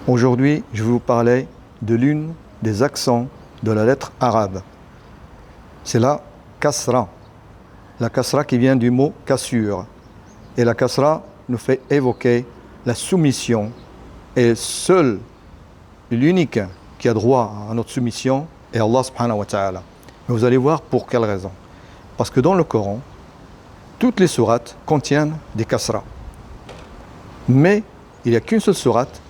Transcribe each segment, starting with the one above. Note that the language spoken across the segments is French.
Aujourd'hui, je vais vous parler de l'une des accents de la lettre arabe. C'est la kasra. La kasra qui vient du mot cassure. Et la kasra nous fait évoquer la soumission. Et seul, l'unique qui a droit à notre soumission est Allah subhanahu wa ta'ala. Mais vous allez voir pour quelle raison. Parce que dans le Coran, toutes les sourates contiennent des kasras. Mais il n'y a qu'une seule sourate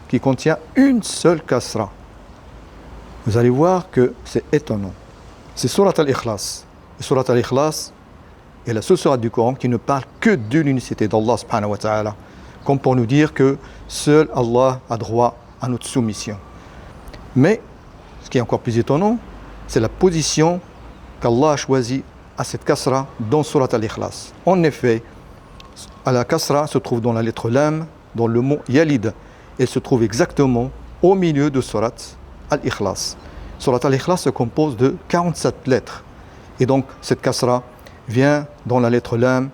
qui contient une seule kasra. Vous allez voir que c'est étonnant. C'est Surat al-Ikhlas. Et Surat al-Ikhlas est la seule sourate du Coran qui ne parle que de l'unicité d'Allah subhanahu wa ta'ala. Comme pour nous dire que seul Allah a droit à notre soumission. Mais, ce qui est encore plus étonnant, c'est la position qu'Allah a choisie à cette kasra dans Surat al-Ikhlas. En effet, la kasra se trouve dans la lettre lam, dans le mot yalid. Elle se trouve exactement au milieu de Surat al-Ikhlas. Surat al-Ikhlas se compose de 47 lettres. Et donc, cette kasra vient dans la lettre lam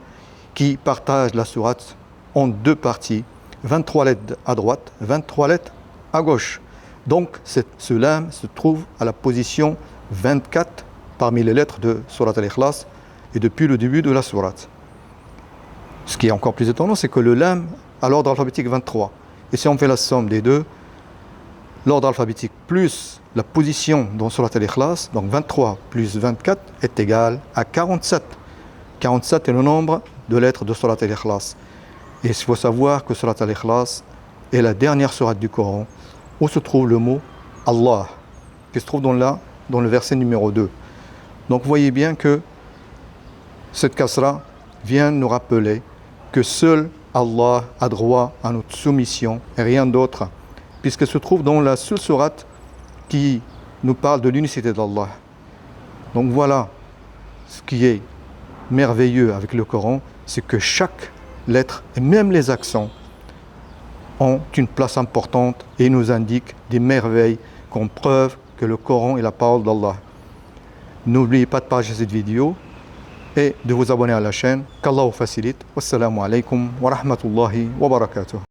qui partage la sourate en deux parties. 23 lettres à droite, 23 lettres à gauche. Donc, ce lam se trouve à la position 24 parmi les lettres de Surat al-Ikhlas et depuis le début de la sourate. Ce qui est encore plus étonnant, c'est que le lam a l'ordre alphabétique 23. Et si on fait la somme des deux, l'ordre alphabétique plus la position dans Surat al-Ikhlas, donc 23 plus 24 est égal à 47. 47 est le nombre de lettres de Surat al-Ikhlas. Et il faut savoir que Surat al-Ikhlas est la dernière sourate du Coran où se trouve le mot Allah, qui se trouve dans le verset numéro 2. Donc vous voyez bien que cette kasra vient nous rappeler que seul Allah a droit à notre soumission et rien d'autre, puisqu'elle se trouve dans la seule sourate qui nous parle de l'unicité d'Allah. Donc voilà, ce qui est merveilleux avec le Coran, c'est que chaque lettre, et même les accents, ont une place importante et nous indiquent des merveilles comme preuve que le Coran est la parole d'Allah. N'oubliez pas de partager cette vidéo et de vous abonner à la chaîne. Qu'Allah vous facilite. Wassalamu alaikum wa rahmatullahi wa barakatuh.